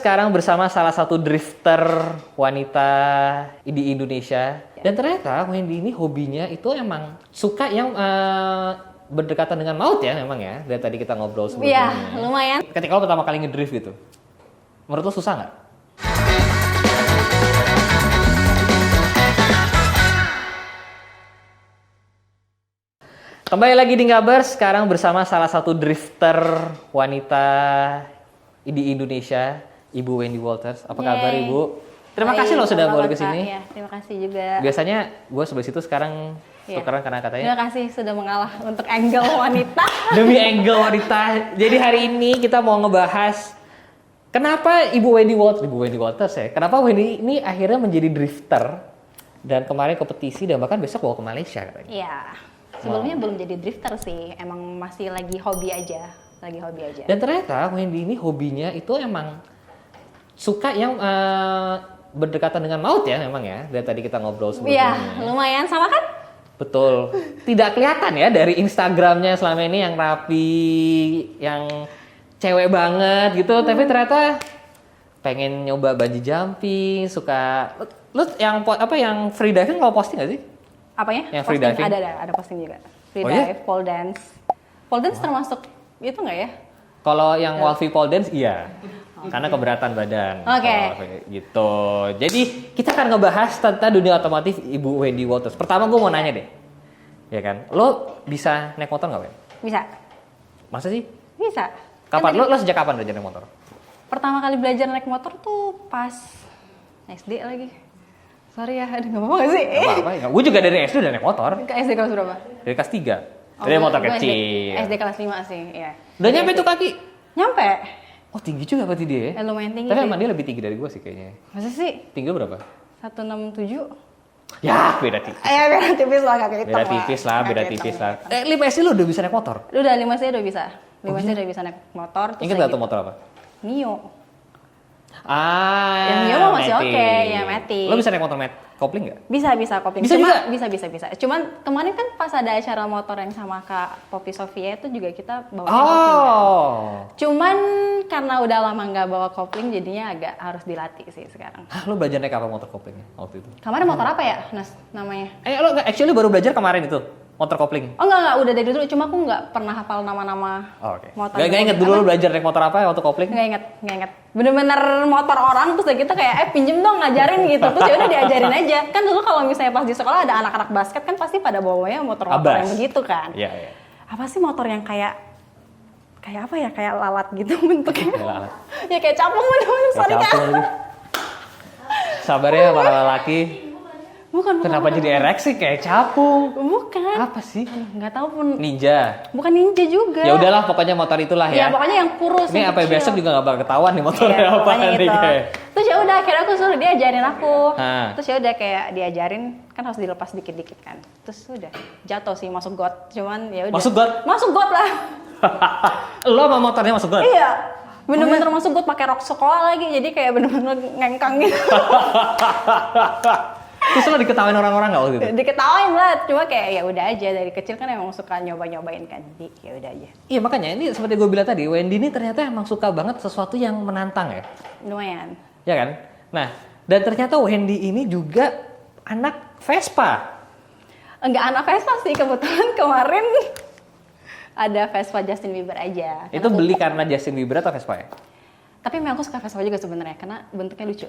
sekarang bersama salah satu drifter wanita di Indonesia. Dan ternyata Wendy ini hobinya itu emang suka yang berdekatan dengan maut ya memang ya. Dari tadi kita ngobrol sebelumnya. Iya, lumayan. Ketika lo pertama kali ngedrift gitu, menurut lo susah nggak? Kembali lagi di Ngabers, sekarang bersama salah satu drifter wanita di Indonesia, Ibu Wendy Walters. Apa kabar Ibu? Terima kasih loh sudah boleh kesini. Ya, terima kasih juga. Biasanya gue sebelah situ, sekarang tukeran karena katanya. Terima kasih sudah mengalah untuk angle wanita. Demi angle wanita. Jadi hari ini kita mau ngebahas kenapa Ibu Wendy Walters ya. Kenapa Wendy ini akhirnya menjadi drifter dan kemarin kompetisi dan bahkan besok bawa ke Malaysia katanya. Iya. Sebelumnya belum jadi drifter sih, emang masih lagi hobi aja. Dan ternyata Wendy ini hobinya itu emang suka yang berdekatan dengan maut ya memang ya. Dari tadi kita ngobrol sebelumnya. Iya, lumayan sama kan? Betul. Tidak kelihatan ya dari Instagramnya selama ini yang rapi, yang cewek banget gitu. Tapi ternyata pengen nyoba bungee jumping, suka. Lu yang free diving lo posting nggak sih? Apanya? Yang free diving? Ada posting juga. Free dive, pole dance. Pole dance termasuk itu nggak ya? Kalau yang Walfi pole dance iya. Karena keberatan badan. Oke. Gitu. Jadi kita akan ngebahas tentang dunia otomotif Ibu Wendy Walters. Pertama gue mau nanya deh. Ya kan? Lo bisa naik motor nggak, Wen? Bisa. Masa sih? Bisa. Kapan? Lo sejak kapan belajar naik motor? Pertama kali belajar naik motor tuh pas SD lagi. Sorry ya, aduh nggak apa-apa nggak sih? Nggak apa-apa ya. Gue juga dari SD udah naik motor. Ke SD kelas berapa? Dari kelas 3. Dari motor kecil. SD kelas 5 sih, iya. Udah nyampe tuh kaki? Nyampe. Oh tinggi juga berarti dia ya? Lumayan tinggi. Tapi sih. emang dia lebih tinggi dari gue sih kayaknya. Masa sih? Tinggi berapa? 167. Ya beda tipis. Beda tipis lah kakak hitam. Beda tipis lah. 5 SD lo udah bisa naik motor? Udah 5 SD udah bisa. 5 SD udah bisa naik motor. Ingat gak tuh motor apa? Mio. Yang Mio mah masih oke, ya Matic. Lo bisa naik motor kopling nggak? Bisa kopling. Bisa juga? Bisa. Cuman kemarin kan pas ada acara motor yang sama Kak Poppy Sofia itu juga kita bawa kopling kan. Cuman karena udah lama nggak bawa kopling jadinya agak harus dilatih sih sekarang. Lo belajar naik apa motor koplingnya waktu itu? Kemarin motor apa ya, Nas, namanya? Lo actually baru belajar kemarin itu? Motor kopling? Oh enggak, udah dari dulu. Cuma aku nggak pernah hafal nama-nama motor. Gak inget dulu lo belajar naik motor apa waktu kopling? Nggak inget. Bener-bener motor orang, terus kita kayak, pinjem dong ngajarin gitu. Terus ya udah diajarin aja. Kan dulu kalau misalnya pas di sekolah ada anak-anak basket kan pasti pada bawanya motor-motor yang begitu kan. Iya. Apa sih motor yang kayak apa ya? Kayak lalat gitu bentuknya. Lalat. Ya kayak capung bener-bener. Sorry Kak. Sabarnya para lelaki. Bukan. Kenapa jadi ereksi kayak capung? Bukan. Apa sih? Nggak tahu pun. Ninja. Bukan ninja juga. Ya udahlah, pokoknya motor itulah ya. Ya pokoknya yang kurus. Ini yang apa kecil. besok juga nggak bakal ketahuan nih motornya apa nih kayak. Terus ya udah, akhirnya aku suruh dia ajarin aku. Ha. Terus ya udah kayak diajarin, kan harus dilepas dikit-dikit kan. Terus udah jatuh sih masuk got. Cuman ya udah. Masuk got? Masuk got lah. Lo sama motornya masuk got? Iya. Bener-bener masuk got pakai rok sekolah lagi. Jadi kayak bener-bener ngengkang gitu. Terus lo diketawain orang-orang nggak waktu itu? Diketawain lah, cuma kayak ya udah aja, dari kecil kan emang suka nyoba-nyobain kan, jadi ya udah aja. Iya makanya ini seperti gue bilang tadi, Wendy ini ternyata emang suka banget sesuatu yang menantang ya. Lumayan. Ya kan? Nah, dan ternyata Wendy ini juga anak Vespa. Enggak anak Vespa sih, kebetulan kemarin ada Vespa Justin Bieber aja. Itu beli karena Justin Bieber atau Vespa ya? Tapi memang aku suka Vespa juga sebenarnya karena bentuknya lucu.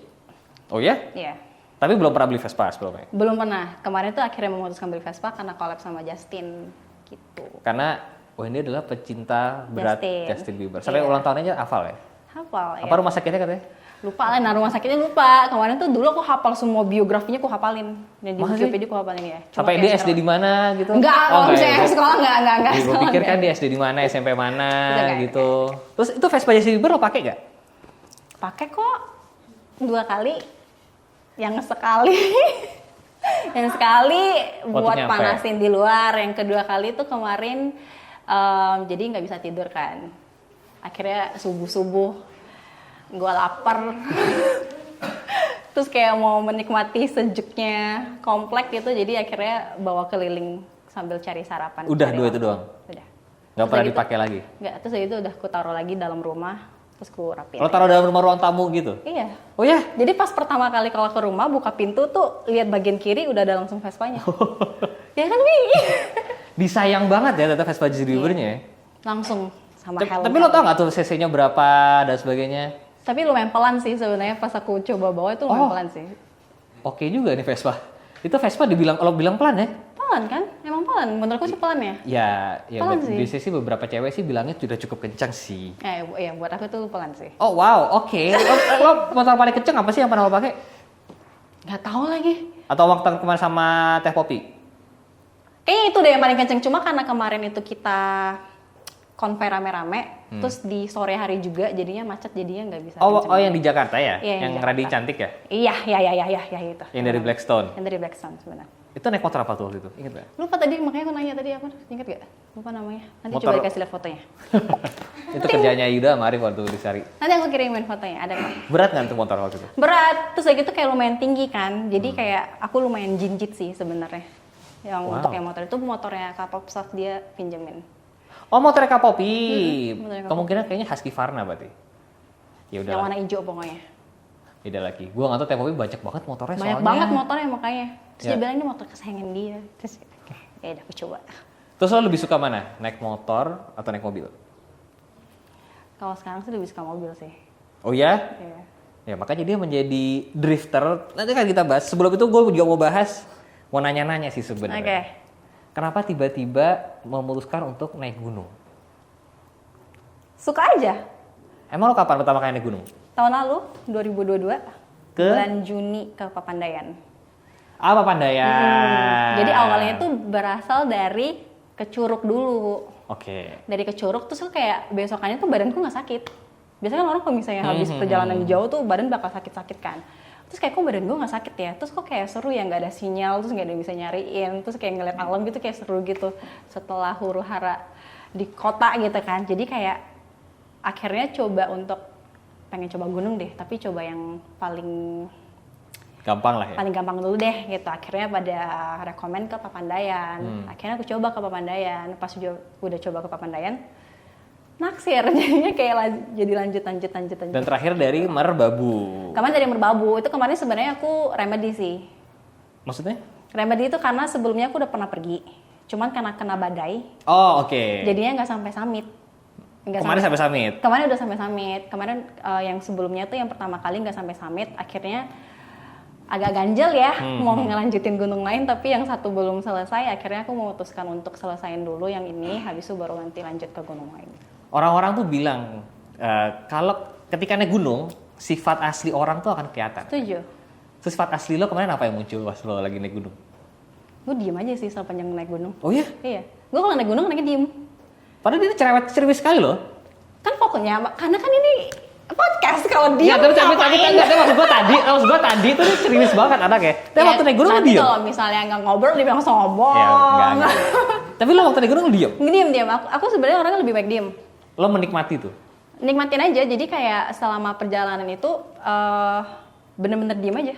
Oh ya? Iya. Tapi belum pernah beli Vespa sebelumnya? Belum pernah. Kemarin tuh akhirnya memutuskan beli Vespa karena collab sama Justin gitu. Karena Wendy adalah pecinta berat Justin Bieber. Sampai ulang tahunnya hafal ya? Hafal ya. Apa rumah sakitnya katanya? Lupa lah, nah rumah sakitnya lupa. Kemarin tuh dulu aku hafal semua biografinya, aku hapalin. Dan di Wikipedia aku hapalin ya. Sampai dia SD di mana gitu? Enggak, kalau misalnya sekolah enggak. Gue pikir kan dia SD di mana, SMP mana gitu. Terus itu Vespa Justin Bieber lo pakai gak? Pakai kok 2 kali. Yang sekali buat panasin di luar. Yang kedua kali tuh kemarin jadi nggak bisa tidur kan. Akhirnya subuh gue lapar. Terus kayak mau menikmati sejuknya komplek gitu. Jadi akhirnya bawa keliling sambil cari sarapan. Udah 2 itu doang? Udah. Nggak pernah dipakai lagi? Nggak, terus itu udah aku taruh lagi dalam rumah. terus ku rapiin. Kalau taruh dalam ruang tamu gitu? Iya. Oh ya? Jadi pas pertama kali kalau ke rumah buka pintu tuh lihat bagian kiri udah ada langsung Vespanya. Ya kan Wi? Disayang banget ya ternyata Vespa Jiribernya ya? Langsung sama helm. Tapi lo tau nggak tuh cc-nya berapa dan sebagainya? Tapi lumayan pelan sih sebenarnya pas aku coba bawa itu lumayan pelan sih. Oke juga nih Vespa. Itu Vespa dibilang, kalau bilang pelan ya? Pelan kan? Emang pelan. Menurutku sih pelan ya. Ya Pelan sih. biasanya sih beberapa cewek sih bilangnya sudah cukup kencang sih. Iya buat aku tuh pelan sih. Oh wow, oke. Lo motor paling kencang apa sih yang pernah lo pakai? Nggak tahu lagi. Atau waktu kemarin sama Teh Popi? Kayaknya itu deh yang paling kenceng. Cuma karena kemarin itu kita konvoy rame-rame, terus di sore hari juga jadinya macet, jadinya nggak bisa. Oh kenceng. yang di Jakarta ya? Iya, yang Jakarta. Rading Cantik ya? Iya itu. Yang dari Blackstone? Yang dari Blackstone sebenarnya. Itu naik motor apa tuh waktu itu? Ingat gak? Lupa tadi, makanya aku nanya tadi apa? Ingat gak? Lupa namanya. Nanti Motor- coba dikasih lihat fotonya. Itu kerjanya Yuda sama Arif waktu dicari. Nanti aku kirimin fotonya, ada kok. Berat nggak tuh motor waktu itu? Berat, terus kayak gitu kayak lumayan tinggi kan. Jadi kayak aku lumayan jinjit sih sebenarnya. Yang Wow. untuk yang motor itu motornya Kapop Staff dia pinjemin. Oh motor Kak Popi. motornya Kak Kemungkinan kayaknya Husky Varna berarti. Ya Yang udah. warna hijau pokoknya. Beda lagi. Gua nggak tahu Teh Popi banyak banget motornya Banyak soalnya. banget motornya makanya. Terus Ya. dia bilang ini motor kesayangan dia. Terus ya udah aku coba. Terus lo lebih suka mana? Naik motor atau naik mobil? Kalau sekarang sih lebih suka mobil sih. Oh ya? Iya. Ya makanya dia menjadi drifter. Nanti kan kita bahas. Sebelum itu gue juga mau bahas, mau nanya-nanya sih sebenarnya. Oke. Kenapa tiba-tiba memutuskan untuk naik gunung? Suka aja. Emang lo kapan pertama kali naik gunung? Tahun lalu 2022 Ke? bulan Juni ke Papandayan. Apa Pandayan? Jadi awalnya tuh berasal dari ke Curug dulu. Oke. Dari ke Curug terus tuh kayak besokannya tuh badanku nggak sakit. Biasanya kan orang kalau misalnya habis perjalanan jauh tuh badan bakal sakit-sakit kan. Terus kayak kok badan gue nggak sakit ya. Terus kok kayak seru ya nggak ada sinyal, terus nggak ada yang bisa nyariin. Terus kayak ngeliat alam gitu kayak seru gitu. Setelah huru-hara di kota gitu kan. Jadi kayak akhirnya coba untuk pengen coba gunung deh. Tapi coba yang paling Gampang lah ya. paling gampang dulu deh gitu. Akhirnya pada rekomen ke Papandayan. Akhirnya aku coba ke Papandayan. Pas udah coba ke Papandayan, naksir. Jadinya kayak jadi lanjut. Dan terakhir dari Merbabu. Kemarin dari Merbabu, itu kemarin sebenarnya aku remedi sih. Maksudnya? Remedi itu karena sebelumnya aku udah pernah pergi. Cuman karena kena badai, Oh oke. jadinya nggak sampai summit. Kemarin sampai summit. Kemarin udah sampai summit. Kemarin yang sebelumnya tuh yang pertama kali nggak sampai summit, akhirnya agak ganjel ya mau ngelanjutin gunung lain, tapi yang satu belum selesai. Akhirnya aku memutuskan untuk selesain dulu yang ini, habis itu baru nanti lanjut ke gunung lain. Orang-orang tuh bilang kalau ketika naik gunung sifat asli orang tuh akan kelihatan. Setuju. Terus sifat asli lo kemarin apa yang muncul pas lo lagi naik gunung? Gue diem aja sih sepanjang naik gunung. Oh iya? Iya. Gue kalau naik gunung naiknya diem. Padahal dia cerewet cerewet sekali loh. Kan pokoknya, karena kan ini podcast kalau diem. Iya, tapi ngapain? enggak, maksud gua tadi tuh dia serius banget anaknya. Tapi waktu naik gunung lo nanti diem. kalau misalnya nggak ngobrol dia bilang sombong. Ya, enggak. Tapi lo waktu naik gunung lo diem. Diem. Aku sebenarnya orangnya lebih baik diem. Lo menikmati tuh. Nikmatin aja. Jadi kayak selama perjalanan itu bener-bener diem aja.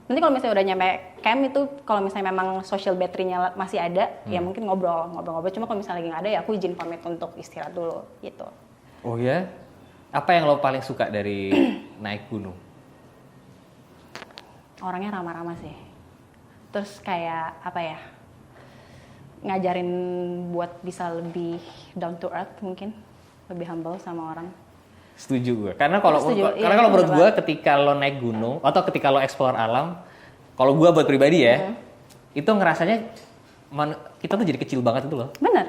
Nanti kalau misalnya udah nyampe camp itu, kalau misalnya memang social battery-nya masih ada, ya mungkin ngobrol-ngobrol. Cuma kalau misalnya lagi nggak ada, ya aku izin pamit untuk istirahat dulu, gitu. Oh ya? Apa yang lo paling suka dari naik gunung? Orangnya ramah-ramah sih. Terus kayak apa ya? Ngajarin buat bisa lebih down to earth mungkin, lebih humble sama orang. Setuju gue. Karena kalau Setuju, iya, kalau menurut bener gue ketika lo naik gunung atau ketika lo explore alam, kalau gue buat pribadi ya, itu ngerasanya kita tuh jadi kecil banget itu loh. Bener.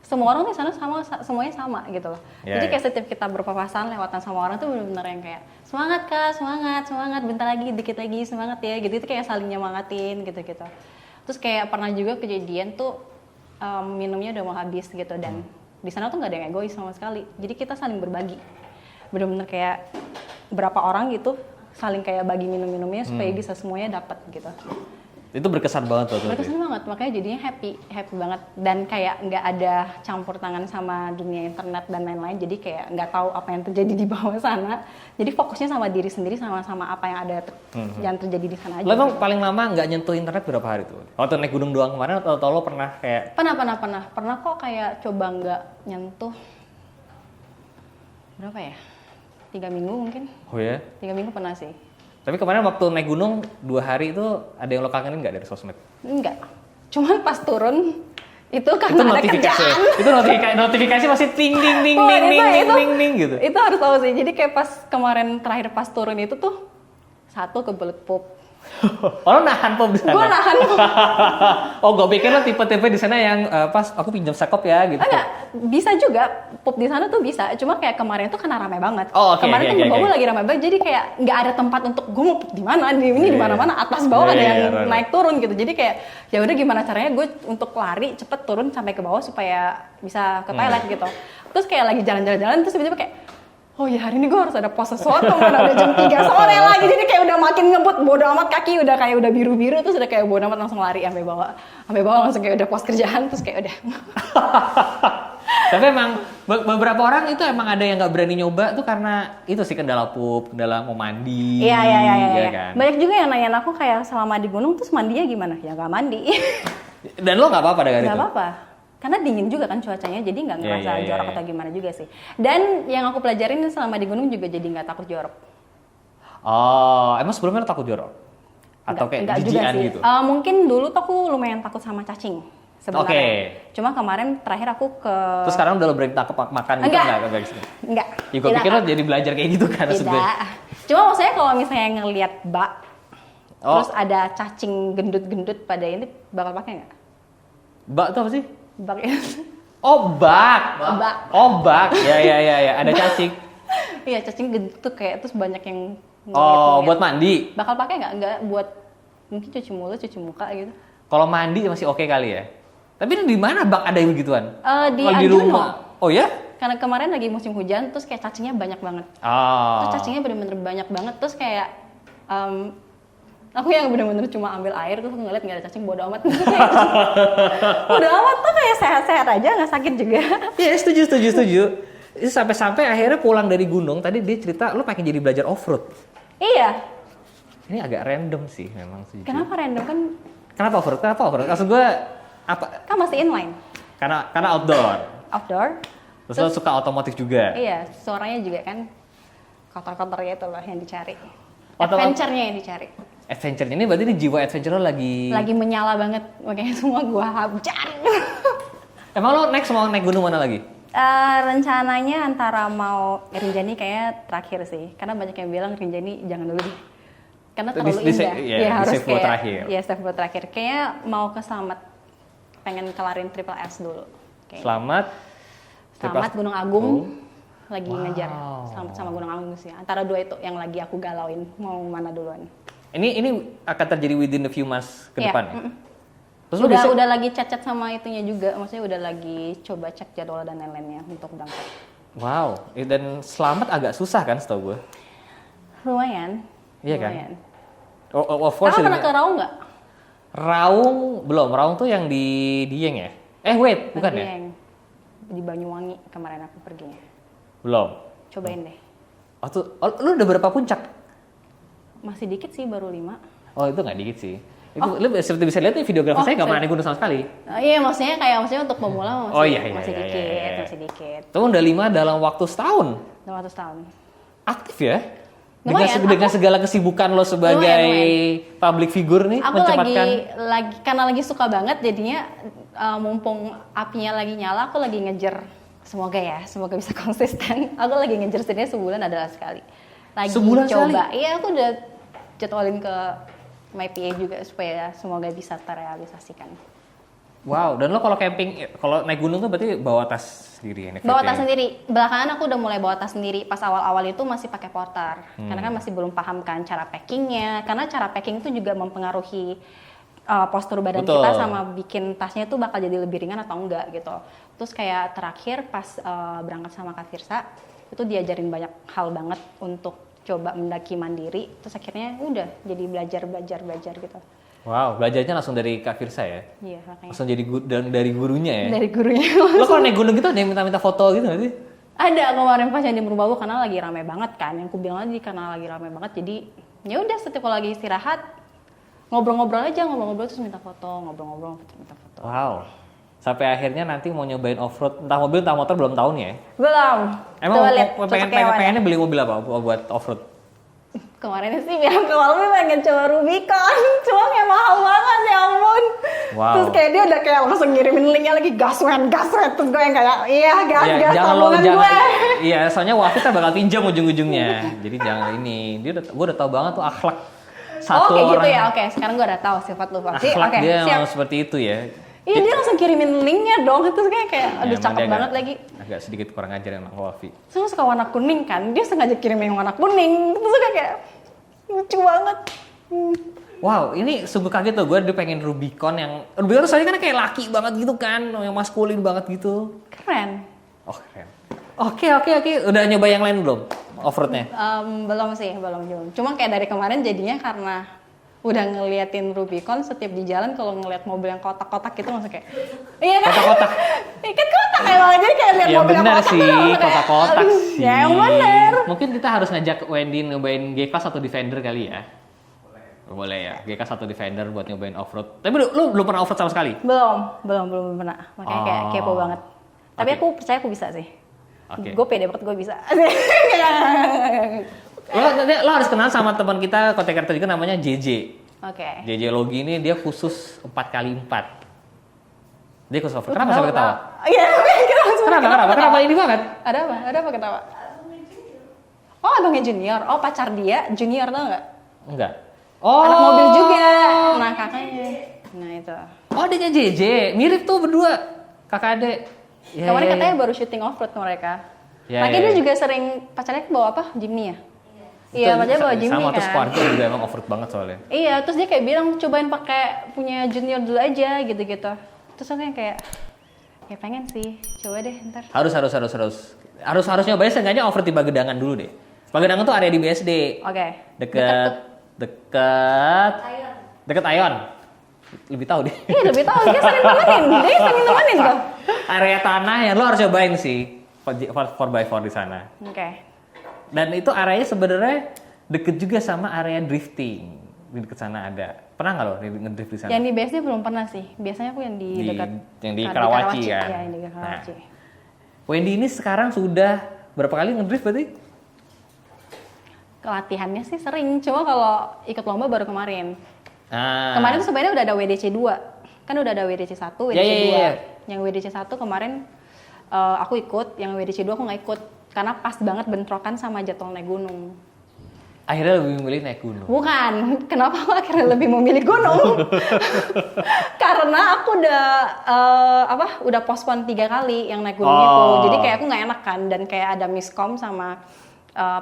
Semua orang di sana sama, semuanya sama gitu loh. Ya, Jadi ya. kayak setiap kita berpapasan lewatan sama orang tuh bener-bener yang kayak semangat kak, semangat, bentar lagi, dikit lagi, semangat ya gitu. Itu kayak saling nyemangatin gitu-gitu. Terus kayak pernah juga kejadian tuh minumnya udah mau habis gitu dan di sana tuh nggak ada yang egois sama sekali. Jadi kita saling berbagi. Bener-bener kayak berapa orang gitu saling kayak bagi minum-minumnya supaya bisa semuanya dapat gitu. Itu berkesan banget tuh. Berkesan banget, makanya jadinya happy banget dan kayak nggak ada campur tangan sama dunia internet dan lain-lain, jadi kayak nggak tahu apa yang terjadi di bawah sana, jadi fokusnya sama diri sendiri sama apa yang ada yang terjadi di sana aja. Lo emang paling lama nggak nyentuh internet berapa hari tuh? Waktu naik gunung doang kemarin atau lo pernah kayak? Pernah kok kayak coba nggak nyentuh berapa ya? 3 minggu mungkin. Oh ya? 3 minggu pernah sih. Tapi kemarin waktu naik gunung 2 hari itu ada yang lo kangenin nggak dari sosmed? Enggak. Cuman pas turun itu karena Itu ada notifikasi. kerjaan. Itu notifikasi masih ting ting ting Oh, ting ting itu- ting itu- ting ting gitu. Itu harus tahu sih. Jadi kayak pas kemarin terakhir pas turun itu tuh satu kebelet pup. Oh, lo nahan pop di sana. Gue nahan pup. Oh, gue pikir lo tipe-tipe di sana yang pas aku pinjam sekop ya gitu. Enggak, bisa juga pup di sana tuh bisa. Cuma kayak kemarin tuh karena ramai banget. Oh, oke, kemarin oke, tuh oke, bawah oke. lagi ramai banget. Jadi kayak nggak ada tempat untuk gue mau pup di mana. Ini Iya, di mana-mana atas bawah iya, ada iya, yang right. naik turun gitu. Jadi kayak ya udah gimana caranya gue untuk lari cepet turun sampai ke bawah supaya bisa ke toilet gitu. Terus kayak lagi jalan-jalan terus tiba-tiba kayak oh ya hari ini gue harus ada pos sesuatu, mana udah jam 3 sore lagi, jadi kayak udah makin ngebut, bodo amat kaki udah kayak udah biru-biru, terus udah kayak bodo amat langsung lari sampai bawah langsung kayak udah pos kerjaan, terus kayak udah. Tapi emang beberapa orang itu emang ada yang nggak berani nyoba tuh karena itu sih kendala pup, kendala mau mandi. Iya ya kan? Banyak juga yang nanyain aku kayak selama di gunung terus mandinya gimana? Ya nggak mandi. Dan lo nggak apa-apa dengan Nggak itu? apa-apa. Karena dingin juga kan cuacanya, jadi nggak ngerasa Iya, iya, jorok iya. atau gimana juga sih. Dan yang aku pelajarin selama di gunung juga jadi nggak takut jorok. Oh, emang sebelumnya lo takut jorok? Atau kayak Nggak juga jijian sih. gitu? Mungkin dulu tuh aku lumayan takut sama cacing sebenarnya. Oke. Cuma kemarin terakhir aku ke Terus sekarang udah lo berani takut makan gitu Enggak. nggak? Enggak. Ya gue pikir lo jadi belajar kayak gitu kan maksud gue. Tidak. Cuma maksudnya kalau misalnya ngelihat bak, Oh. terus ada cacing gendut-gendut pada ini, bakal pakai nggak? Bak itu apa sih? Bak itu. Oh, bak. Bak. Oh, bak. Ya. Ada cacing. Iya, cacing gendut tuh kayak terus banyak yang Oh, ngeliat-ngeliat. buat mandi. Bakal pakai nggak? Enggak buat mungkin cuci mulut, cuci muka gitu. Kalau mandi masih oke kali ya. Tapi di mana bak ada yang begituan? Di Kalau Arjuna. rumah. Oh ya? Karena kemarin lagi musim hujan, terus kayak cacingnya banyak banget. Oh. Terus cacingnya bener-bener banyak banget, terus kayak aku yang bener-bener cuma ambil air terus ngeliat nggak ada cacing, bodo amat. Bodo amat tuh kayak sehat-sehat aja, nggak sakit juga. Iya, setuju. Itu sampai-sampai akhirnya pulang dari gunung, tadi dia cerita lu pengen jadi belajar off-road. Iya. Ini agak random sih memang sih. Kenapa random kan? Kenapa off-road? Maksud gue apa? Kan masih inline, Karena outdoor. outdoor. Terus lo suka otomotif juga. Iya, suaranya juga kan kotor-kotor gitu loh yang dicari. Otomo- Adventure-nya yang dicari. Adventure ini berarti di jiwa adventure lo lagi. Lagi menyala banget, makanya semua gua hajar. Emang lo next mau naik gunung mana lagi? Rencananya antara mau Rinjani kayaknya terakhir sih, karena banyak yang bilang Rinjani jangan dulu deh, karena terlalu indah. iya, harus di save buat kayak terakhir. ya save buat terakhir. Kayaknya mau ke Slamet, pengen kelarin Triple S dulu. Kayaknya. Selamat. Selamat Gunung Agung, lagi Wow. ngejar. Selamat sama Gunung Agung sih. Antara dua itu yang lagi aku galauin, mau mana duluan. Ini akan terjadi within a few months ke Iya, depan ya? mm-mm. Terus lo bisa Udah lagi chat-chat sama itunya juga, maksudnya udah lagi coba cek jadwal dan lain-lainnya untuk berangkat. wow, dan selamat agak susah kan setahu gue. Lumayan. Iya kan? lumayan. Of course. Kakak pernah ya. ke Raung nggak? Raung belum. Raung tuh yang di Dieng ya? Wait, bukan ya? Yang di Banyuwangi kemarin aku perginya. Belum. Cobain deh. Lu udah berapa puncak? Masih dikit sih, baru 5. Oh, itu nggak dikit sih. Itu lu seperti bisa lihat nih videografer saya nggak pernah naik gunung sama sekali. Iya, maksudnya untuk pemula masih, Oh, iya, masih iya, dikit, iya. masih dikit. Itu udah 5 dalam waktu setahun. 200 tahun. Aktif ya? Lumayan, Dengan segala kesibukan lo sebagai Lumayan. public figure nih, Aku mencepatkan. lagi karena lagi suka banget jadinya mumpung apinya lagi nyala, aku lagi ngejar. Semoga bisa konsisten. Aku lagi ngejar setidaknya sebulan adalah sekali. Lagi Sebulan coba. Iya, aku udah jadwalin ke my PA juga supaya semoga bisa terrealisasikan. Wow, dan lo kalau camping, kalau naik gunung tuh berarti bawa tas sendiri ya? naik Bawa fitting? tas sendiri. Belakangan aku udah mulai bawa tas sendiri. Pas awal-awal itu masih pakai portar. Karena kan masih belum paham kan cara packingnya. Karena cara packing itu juga mempengaruhi postur badan Betul. kita sama bikin tasnya tuh bakal jadi lebih ringan atau enggak gitu. Terus kayak terakhir pas berangkat sama Kak Firsa, itu diajarin banyak hal banget untuk coba mendaki mandiri. Terus akhirnya udah jadi belajar gitu. Wow, belajarnya langsung dari Kak Firsa ya? Iya, makanya. Langsung jadi dari gurunya ya? Dari gurunya. Lo kalau naik gunung gitu ada yang minta-minta foto gitu nggak sih? Ada kemarin pas yang di Merbabu karena lagi rame banget kan. Yang ku bilang lagi karena lagi rame banget, jadi ya udah setiap kalau lagi istirahat ngobrol-ngobrol aja, ngobrol-ngobrol terus minta foto, ngobrol-ngobrol terus minta foto. Wow. Sampai akhirnya nanti mau nyobain off-road, entah mobil entah motor belum tahu nih ya. Belum. Emang Coba lihat pengennya beli mobil apa buat off-road? Kemarin sih bilang ke Walmi pengen coba Rubicon, cuma kayak mahal banget ya ampun. Wow. Terus kayak dia udah kayak langsung ngirimin linknya lagi gas wet. Terus gue yang kayak iya gas tabungan gue. Iya, soalnya Wafi tak bakal pinjam ujung-ujungnya. Jadi jangan ini. Gue udah tahu banget tuh akhlak satu kayak orang. gitu ya. Oke, sekarang gue udah tahu sifat lu Wafi. Akhlak Oke, dia siap. memang seperti itu ya. Iya dia langsung kirimin linknya dong, terus kayak aduh emang cakep dia banget lagi. Agak sedikit kurang ajar emang Wafi. Saya suka warna kuning kan, dia sengaja kirim yang warna kuning, terus kayak lucu banget. Wow, ini sungguh kaget tuh. Gue pengen Rubicon soalnya kan kayak laki banget gitu kan, yang maskulin banget gitu. Keren. Oh keren. Oke. Udah nyoba yang lain belum? Off-roadnya? Belum sih, belum. Cuma kayak dari kemarin jadinya karena udah ngeliatin Rubicon setiap di jalan kalau ngeliat mobil yang kotak-kotak gitu langsung kayak iya kan? Kotak-kotak? Iya kan kotak emang jadi kayak liat Ya mobil yang benar kotak sih, tuh langsung kayak, kotak-kotak aduh, sih. ya yang bener. Mungkin kita harus ngajak Wendy nyobain G-Class atau Defender kali ya? Boleh ya, G-Class atau Defender buat nyobain off-road. Tapi lu belum pernah off-road sama sekali? Belum pernah. Makanya kayak kepo banget. Tapi aku percaya aku bisa sih. Oke. Gue pede banget gue bisa. Lo harus kenal sama teman kita Kota Jakarta juga namanya JJ. Oke. JJ Logi ini dia khusus 4x4. Dia khusus off-road. Kenapa sampai ketawa? Iya, kita langsung Kenapa ini banget? Ada apa ketawa? Oh, abangnya Junior. Oh, pacar dia Junior tau nggak? Enggak. Oh. Anak mobil juga. Nah, kakaknya. Nah, itu. Oh, adiknya JJ. Mirip tuh berdua. Kakak adik. Ya, Kemarin ya, katanya ya. baru syuting off-road mereka. Ya, Makanya ya, dia ya. juga sering, pacarnya bawa apa? Jimny ya? Iya, pacarnya bawa Jimny sama, kan. terus keluarga juga emang off-road banget soalnya. Iya, terus dia kayak bilang cobain pakai punya Junior dulu aja gitu-gitu. Terus aku yang kayak ya pengen sih, coba deh ntar. Harus nyobain seenggaknya off-road di Pagedangan dulu deh. Pagedangan tuh area di BSD. Oke. Deket Ayon. Lebih tahu deh. Iya lebih tahu, dia sering nemenin tuh. Area tanah yang lo harus cobain sih 4x4 di sana. Oke. Dan itu areanya sebenarnya deket juga sama area drifting. Di deket sana ada. Pernah nggak lo ngedrift di sana? Yang di BSD belum pernah sih. Biasanya aku yang di dekat yang di Karawaci kan. Iya, yang di Karawaci. Nah, Wendy ini sekarang sudah berapa kali ngedrift berarti? Latihannya sih sering, cuma kalau ikut lomba baru kemarin. Ah. Kemarin tuh sebenarnya udah ada WDC 2. Kan udah ada WDC 1, WDC 2. Ya. Yang WDC 1 kemarin aku ikut, yang WDC 2 aku nggak ikut. Karena pas banget bentrokan sama jadwal naik gunung. Akhirnya lebih memilih naik gunung. Bukan, kenapa aku akhirnya lebih memilih gunung? Karena aku udah postpone 3 kali yang naik gunung itu. Jadi kayak aku nggak enak kan, dan kayak ada miskom sama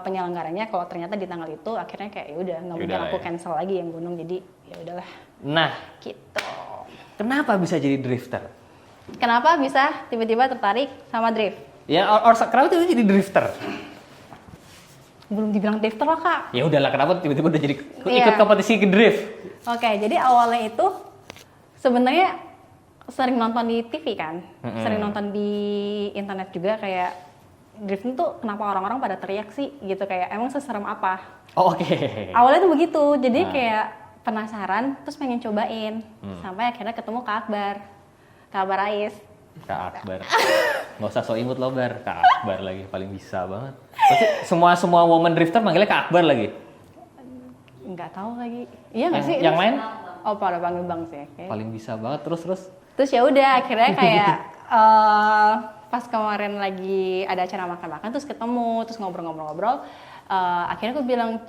penyelenggaranya kalau ternyata di tanggal itu akhirnya kayak ya udah nggak mungkin aku cancel lagi yang gunung, jadi ya udahlah. Nah, Gitu. kenapa bisa jadi drifter? Kenapa bisa tiba-tiba tertarik sama drift? Ya, kenapa tiba-tiba jadi drifter? Belum dibilang drifter lah kak. Ya udahlah, kenapa tiba-tiba udah jadi Iya. ikut kompetisi ke drift? Oke, jadi awalnya itu sebenarnya sering nonton di TV kan, sering nonton di internet juga kayak drifting tuh kenapa orang-orang pada teriak sih gitu, kayak emang seserem apa? Oh, oke. Awalnya tuh begitu, jadi kayak penasaran terus pengen cobain, sampai akhirnya ketemu Kak Akbar Rais. Kak Akbar. Nggak usah so imut lo, Bar. Kak Akbar lagi, paling bisa banget. Pasti semua woman drifter manggilnya Kak Akbar lagi? Nggak tahu lagi. Iya nggak sih? Yang lain? Oh, pada panggil Bang sih. Okay. Paling bisa banget, terus. Terus ya udah akhirnya kayak pas kemarin lagi ada acara makan-makan terus ketemu, terus ngobrol-ngobrol. Akhirnya aku bilang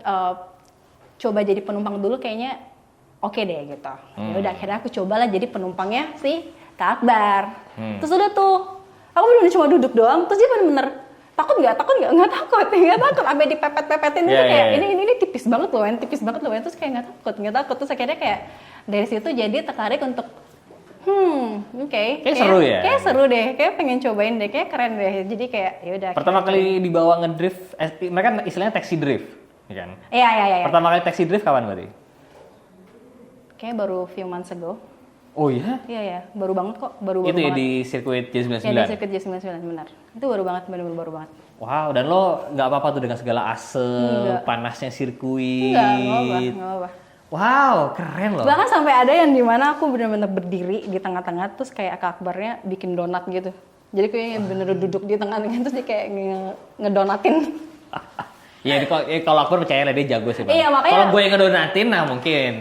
coba jadi penumpang dulu kayaknya oke deh gitu. Ya udah akhirnya aku cobalah jadi penumpangnya si Kak Akbar. Terus udah tuh, aku bener-bener cuma duduk doang, terus dia bener-bener takut nggak takut, sampai dipepet-pepetin itu kayak ini tipis banget loh, terus kayak nggak takut, terus akhirnya kayak dari situ jadi tertarik untuk Kayak seru ya? Kayak seru deh, kayak pengen cobain deh, kayak keren deh, jadi kayak ya udah. Pertama kali dibawa ngedrift, mereka istilahnya taxi drift, ya kan? Iya. Pertama kali taxi drift kapan berarti? Kayak baru few months ago. Oh iya? Iya, baru banget kok, baru Itu ya banget. di sirkuit J99? Ya di sirkuit J99, benar. Itu baru banget, benar-benar baru banget. Wow, dan lo nggak apa-apa tuh dengan segala asap, Enggak. panasnya sirkuit? Enggak apa-apa. Wow, keren loh. Bahkan sampai ada yang dimana aku benar-benar berdiri di tengah-tengah, terus kayak Kak Akbarnya bikin donat gitu. Jadi kayak bener duduk di tengah-tengah, terus dia kayak ngedonatin. Ya, kalau Akbar percaya lah dia jago sih Bang. Iya, makanya- Kalau gue yang ngedonatin, nah mungkin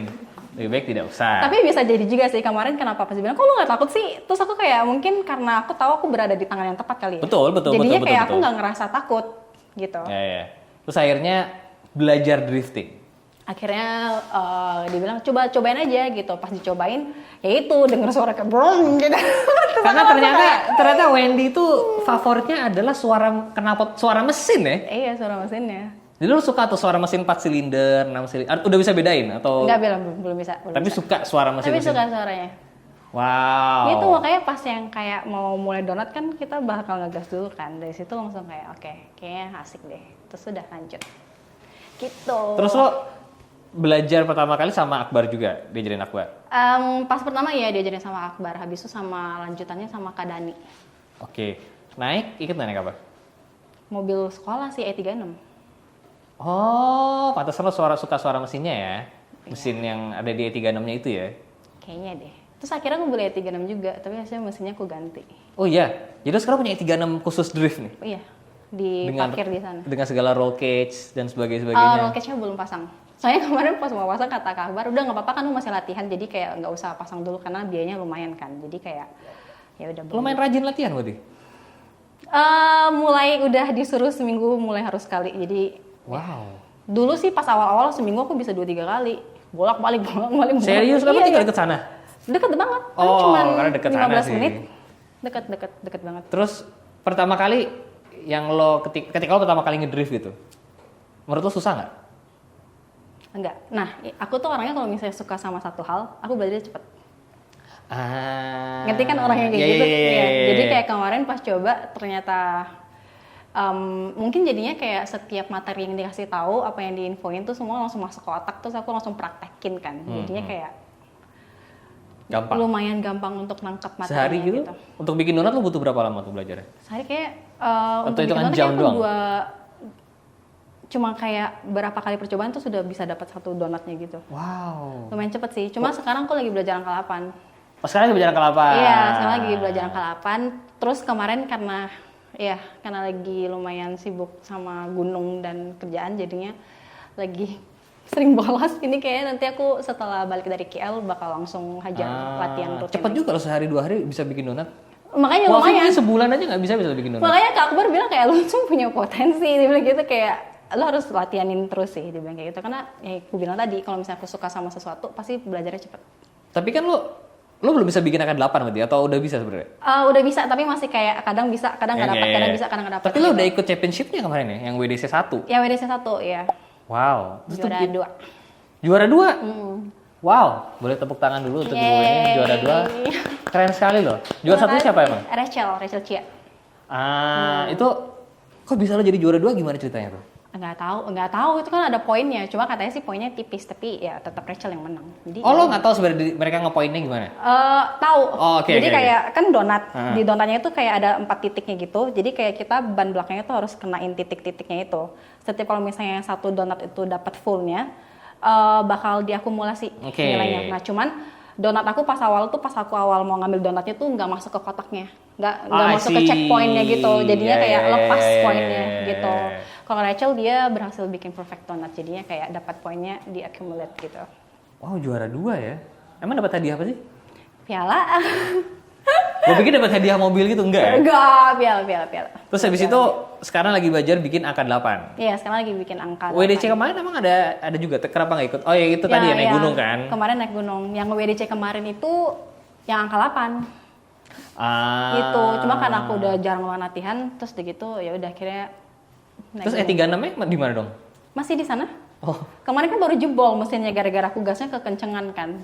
lebih baik tidak usah. Tapi bisa jadi juga sih, kemarin kenapa pas bilang, kok lu gak takut sih? Terus aku kayak mungkin karena aku tahu aku berada di tangan yang tepat kali ya. Betul. Jadinya kayak aku betul. nggak ngerasa takut gitu. Ya. Terus akhirnya belajar drifting. Akhirnya dibilang cobain aja gitu. Pas dicobain, ya itu denger suara kayak brong gitu. Karena ternyata Wendy itu favoritnya adalah knalpot suara mesin ya. Iya, suara mesinnya. Jadi lu suka tuh suara mesin 4 silinder, 6 silinder. Udah bisa bedain atau? Enggak, belum bisa. Tapi suka suara mesin. Tapi suka suaranya. Wow. Itu makanya pas yang kayak mau mulai donat kan kita bakal ngegas dulu kan. Dari situ langsung kayak oke, kayaknya asik deh. Terus udah lanjut. Gitu. Terus lo belajar pertama kali sama Akbar juga, diajarin Akbar? Pas pertama ya diajarin sama Akbar, habis itu sama lanjutannya sama Kak Dani. Oke. Ikut naik apa? Mobil sekolah sih E36. Oh, pantesan lo suka suara mesinnya ya? Mesin yang ada di E36-nya itu ya? Kayaknya deh. Terus akhirnya aku beli E36 juga, tapi hasilnya mesinnya aku ganti. Oh iya, jadi lo sekarang punya E36 khusus drift nih? Oh iya, diparkir di sana. Dengan segala roll cage dan sebagainya. Roll cage-nya belum pasang. Soalnya kemarin pas mau pasang kata Kak Akbar, udah nggak apa-apa kan lu masih latihan, jadi kayak nggak usah pasang dulu karena biayanya lumayan kan. Jadi kayak ya udah. Lumayan rajin latihan berarti? Mulai udah disuruh seminggu mulai harus sekali. Jadi wow. Dulu sih pas awal-awal seminggu aku bisa 2-3 kali. Bolak-balik. Serius? Kamu tinggal deket sana? Deket banget. Karena deket 15 sana sih. menit. Deket banget. Terus pertama kali yang lo ketika lo pertama kali ngedrift gitu, menurut lo susah nggak? Enggak. Nah, aku tuh orangnya kalau misalnya suka sama satu hal, aku belajar cepet. Ngerti kan orang yang kayak gitu? Iya. Jadi kayak kemarin pas coba ternyata mungkin jadinya kayak setiap materi yang dikasih tahu, apa yang diinfoin tuh semua langsung masuk ke otak, terus aku langsung praktekin kan. Jadinya kayak gampang. Lumayan gampang untuk nangkep materinya sehari gitu? Untuk bikin donat lo butuh berapa lama tuh belajarnya? Sehari kayak untuk bikin hitungan donat jam kayak doang? Cuma kayak berapa kali percobaan tuh sudah bisa dapat satu donatnya gitu. Wow. Lumayan cepet sih. Cuma sekarang aku lagi belajar angka 8. Oh, sekarang lagi belajar angka 8? Iya, sekarang lagi belajar angka 8. Terus kemarin karena lagi lumayan sibuk sama gunung dan kerjaan, jadinya lagi sering bolos. Ini kayaknya nanti aku setelah balik dari KL bakal langsung hajar latihan rutin. Cepet juga loh, sehari 2 hari bisa bikin donat. Makanya Wah, lumayan. sebulan aja nggak bisa bikin donat. Makanya Kak Akbar bilang kayak lu tuh punya potensi. Dia bilang gitu kayak lo harus latihanin terus sih, dia bilang kayak gitu. Karena ya aku bilang tadi kalau misalnya aku suka sama sesuatu pasti belajarnya cepet. Tapi kan lo belum bisa bikin angka 8 berarti, atau udah bisa sebenarnya? Udah bisa, tapi masih kayak kadang bisa, kadang nggak dapat, kadang bisa, kadang nggak dapat. Tapi lo udah ikut championship-nya kemarin ya, yang WDC 1? Ya WDC 1 ya. Wow. Juara 2. Juara 2? Wow, boleh tepuk tangan dulu untuk ibu ini, juara 2. Keren sekali loh. Juara 1 siapa emang? Rachel Chia. Itu kok bisa lo jadi juara 2, gimana ceritanya tuh? Nggak tahu itu kan ada poinnya. Cuma katanya sih poinnya tipis, tapi ya tetap Rachel yang menang. Jadi lo nggak tahu sebenarnya mereka ngepoinnya gimana? Tahu. Jadi kayak kan donat di donatnya itu kayak ada 4 titiknya gitu. Jadi kayak kita ban belakangnya tuh harus kenain titik-titiknya itu. Setiap kalau misalnya satu donat itu dapat fullnya, bakal diakumulasi nilainya. Nah cuman donat aku pas aku awal mau ngambil donatnya tuh nggak masuk ke kotaknya, nggak masuk ke checkpointnya gitu. Jadinya kayak lepas poinnya gitu. Kalau Rachel dia berhasil bikin perfect donat, jadinya kayak dapat poinnya di accumulate gitu. Wow, juara 2 ya? Emang dapat hadiah apa sih? Piala. Gue pikir dapat hadiah mobil gitu, enggak ya? Enggak, piala. Terus habis itu sekarang lagi belajar bikin angka 8. Iya, sekarang lagi bikin angka 8. WDC kemarin emang ada juga, kenapa nggak ikut? Oh ya itu tadi ya, naik gunung kan? Kemarin naik gunung. Yang WDC kemarin itu yang angka 8. Gitu. Cuma karena aku udah jarang latihan, terus gitu ya udah akhirnya naik terus gunung. E36-nya di mana dong? Masih di sana. Oh. Kemarin kan baru jebol mesinnya gara-gara aku gasnya kekencengan kan.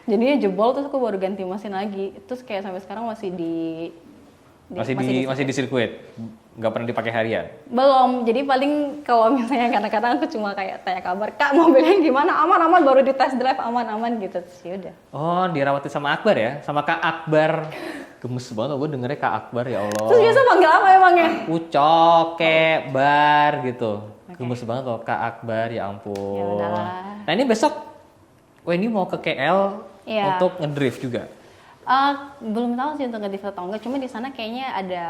Jadinya jebol, terus aku baru ganti mesin lagi. Terus kayak sampai sekarang masih masih di sirkuit. Nggak pernah dipakai harian. Belum. Jadi paling kalau misalnya kadang-kadang aku cuma kayak tanya kabar, "Kak, mobilnya gimana? Aman-aman, baru di test drive aman-aman," gitu. Terus ya udah. Oh, dirawatin sama Akbar ya? Sama Kak Akbar. Gemes banget gue dengernya Kak Akbar, ya Allah. Terus biasa panggil apa emangnya? Ucok, Bar gitu. Gemes banget loh Kak Akbar, ya Ya ampun. udahlah. Nah ini besok Wendy mau ke KL Iya. untuk ngedrift juga. Belum tahu sih untuk ngedrift atau enggak, cuma di sana kayaknya ada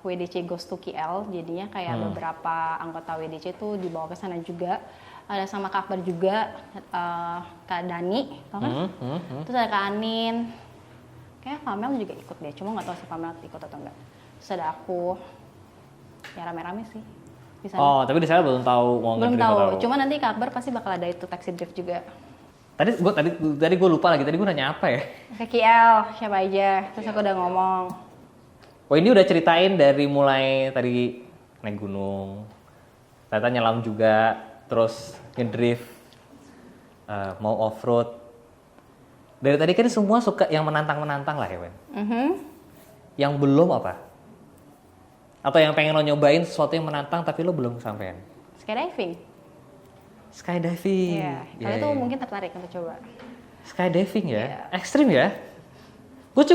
WDC Goes to KL, jadinya kayak beberapa anggota WDC tuh dibawa ke sana juga. Ada sama Kak Akbar juga, Kak Dani, tau kan? Terus ada Kak Anin, kayak Pamel juga ikut deh, cuma nggak tahu si Pamel ikut atau enggak. Terus ada aku, ya rame-rame sih di sana. Oh, tapi di sana belum tahu mau Belum ngedrift tahu, atau. cuma nanti Kak Akbar pasti bakal ada itu taxi drift juga. Tadi gue lupa lagi. Tadi gue nanya apa ya? Ke KL, siapa aja, terus aku udah ngomong. Wendy udah ceritain dari mulai tadi naik gunung, ternyata nyelam juga, terus ngedrift, mau off road. Dari tadi kan semua suka yang menantang-menantang lah ya, Wen. Yang belum apa? Atau yang pengen lo nyobain sesuatu yang menantang tapi lo belum kesampaian? Skydiving. Skydiving. Iya, kalau itu mungkin tertarik untuk coba. Skydiving ya, Iya. ekstrim ya. Gue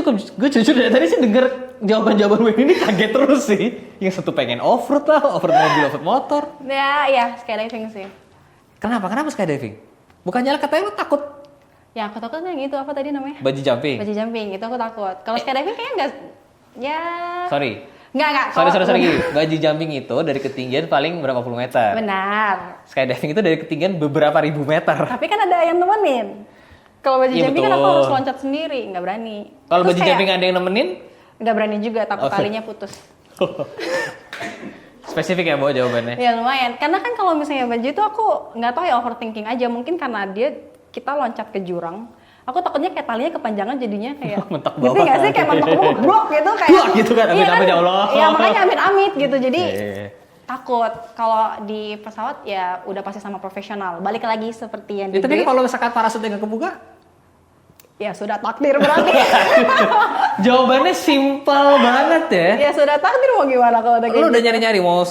jujur dari tadi sih denger jawaban-jawaban Wendy ini kaget terus sih. Yang satu pengen off-road lah, off-road mobil, off-road motor. Ya, skydiving sih. Kenapa skydiving? Bukannya katanya lo takut Ya, aku takutnya gitu, apa tadi namanya? bungee jumping? Bungee jumping, itu aku takut. Kalau skydiving kayaknya enggak, ya... Sorry. Enggak. Sorry gini. Bungee jumping itu dari ketinggian paling berapa puluh meter. Benar. Skydiving itu dari ketinggian beberapa ribu meter. Tapi kan ada yang nemenin. Kalau bungee Iya, jumping kan aku betul. harus loncat sendiri, nggak berani. Kalau Terus bungee kayak jumping ada yang nemenin, nggak berani juga, takut Oke. talinya putus. spesifik ya bawa jawabannya. Ya lumayan, karena kan kalau misalnya bungee itu aku nggak tahu ya overthinking aja. Mungkin karena kita loncat ke jurang, aku takutnya kayak talinya kepanjangan jadinya kayak Mentok gitu bawah. nggak sih, kayak mentok bawah blok gitu kayak Wah, gitu kan, amit-amit, ya Allah. Iya makanya amit-amit gitu, jadi Iya. takut. Kalau di pesawat ya udah pasti sama profesional, balik lagi seperti yang Ya, di tapi drift, kalau misalkan parasutnya nggak kebuka, ya sudah takdir berarti. jawabannya simpel banget ya. Ya sudah takdir, mau gimana kalau udah Lu kayak udah gitu. nyari-nyari mau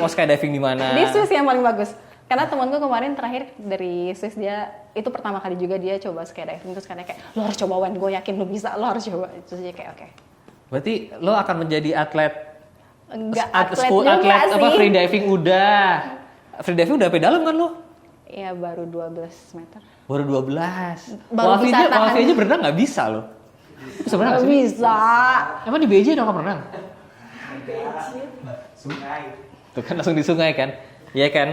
skydiving di mana? Di Swiss yang paling bagus. Karena temanku kemarin terakhir dari Swiss, dia itu pertama kali juga dia coba skydiving, terus karena kayak lo harus coba Wen, gue yakin lo bisa, lo harus coba. Terus dia kayak oke. Berarti lo akan menjadi atlet Enggak atlet juga atlet sih. apa free diving udah. Free diving udah sampai dalam kan lo? Iya baru 12 meter. Baru 12. Baru Walfi bisa tahan. aja berenang nggak bisa lo. Bisa berenang nggak Gak sih? bisa. Emang di BJ dong berenang? Sungai. Tuh kan langsung di sungai kan? Iya kan?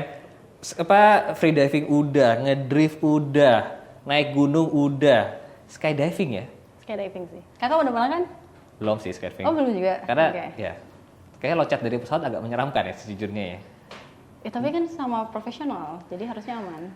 Free diving udah, ngedrift udah, naik gunung udah, skydiving ya? Skydiving sih. Kakak udah pernah kan? Belum sih skydiving. Oh belum juga. Karena Oke. ya, kayaknya loncat dari pesawat agak menyeramkan ya sejujurnya ya. Ya tapi kan sama profesional, jadi harusnya aman.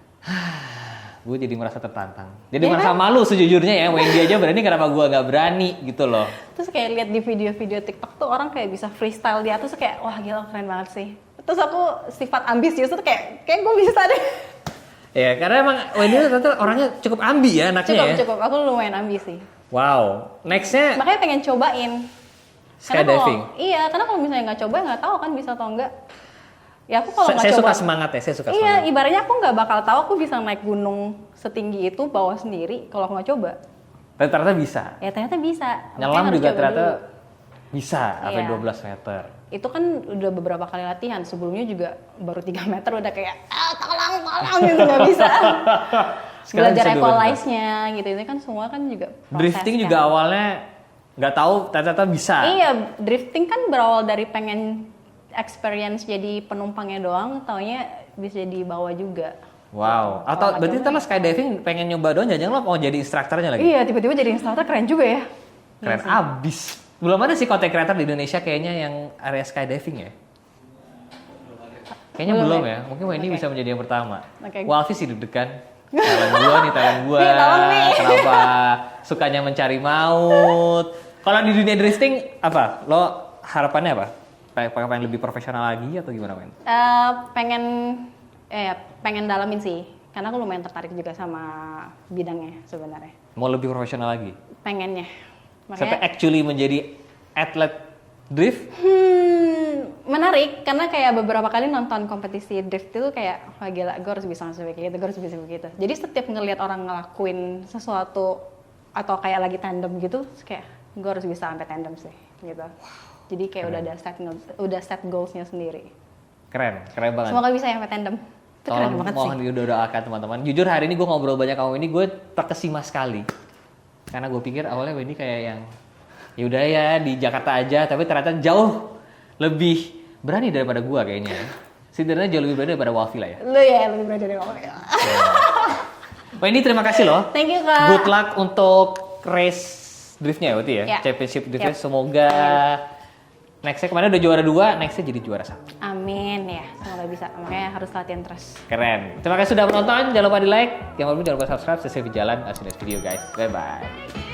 Gue jadi merasa tertantang. Jadi Iya merasa kan? malu sejujurnya ya, Wendy aja berani kenapa gue nggak berani gitu loh. Terus kayak lihat di video-video TikTok tuh orang kayak bisa freestyle di atas, kayak wah gila keren banget sih. Terus aku sifat ambisius tuh kayak gue bisa deh. Ya karena emang Wendy ternyata orangnya cukup ambi ya anaknya ya. Cukup, aku lumayan ambisi. Wow, nextnya Makanya pengen cobain. skydiving. Karena kalau misalnya nggak coba nggak tahu kan bisa atau enggak. Ya aku kalau nggak Saya coba. suka semangat ya, saya suka Iya, semangat. ibaratnya aku nggak bakal tahu aku bisa naik gunung setinggi itu bawa sendiri kalau aku nggak coba. Dan ternyata bisa. Ya ternyata bisa. Nyelam Makanya harus juga coba ternyata dulu. bisa sampai Iya. 12 meter. Itu kan udah beberapa kali latihan, sebelumnya juga baru 3 meter udah kayak tolong gitu nggak bisa. Sekarang Belajar bisa 12 equalize-nya gitu, itu kan semua kan juga proses Drifting kan. juga awalnya nggak tahu, ternyata bisa. Iya, drifting kan berawal dari pengen experience jadi penumpangnya doang, taunya bisa dibawa juga. Wow. Atau Kalau berarti nggak ntar lo skydiving pengen nyoba doang, jangan lo mau jadi instrukturnya lagi. Iya, tiba-tiba jadi instruktur keren juga ya. Keren abis. Belum ada sih content creator di Indonesia kayaknya yang area skydiving ya. Kayaknya Belum belum ya? ya. Mungkin Wendy Oke. bisa menjadi yang pertama. Oke. Walfi sih deg-degan. Talent gua. Nih, tolong nih. Kenapa sukanya mencari maut? Kalau di dunia drifting apa? Lo harapannya apa? Pengen lebih profesional lagi atau gimana, Men? Pengen dalamin sih, karena aku lumayan tertarik juga sama bidangnya sebenarnya. Mau lebih profesional lagi? Pengennya. Sampai Makanya actually menjadi atlet drift? menarik, karena kayak beberapa kali nonton kompetisi drift itu kayak, wah gila, gue harus bisa langsung kayak gitu, gue harus bisa begitu. Jadi setiap ngelihat orang ngelakuin sesuatu atau kayak lagi tandem gitu, terus kayak gue harus bisa sampai tandem sih, gitu. Jadi kayak udah set goalsnya sendiri. Keren banget. Semoga bisa sampai tandem. Itu keren banget sih. Mohon didoakan teman-teman. Jujur hari ini gue ngobrol banyak sama Wendy, gue terkesima sekali. Karena gue pikir awalnya Wendy kayak yang ya udah ya di Jakarta aja, tapi ternyata jauh lebih berani daripada gue kayaknya. Sebenarnya jauh lebih berani daripada Wafi lah ya. Lu ya lebih berani dari aku ya. Wendy terima kasih loh. Thank you Kak. Good luck untuk race driftnya ya Wati ya. Yeah. Championship driftnya semoga nextnya kemarin udah juara 2, nextnya jadi juara 1. Amin ya, semoga bisa. Makanya harus latihan terus. Keren. Terima kasih sudah menonton. Jangan lupa di like. Yang belum jangan lupa subscribe. Saya Jalan. See you next video guys. Bye bye.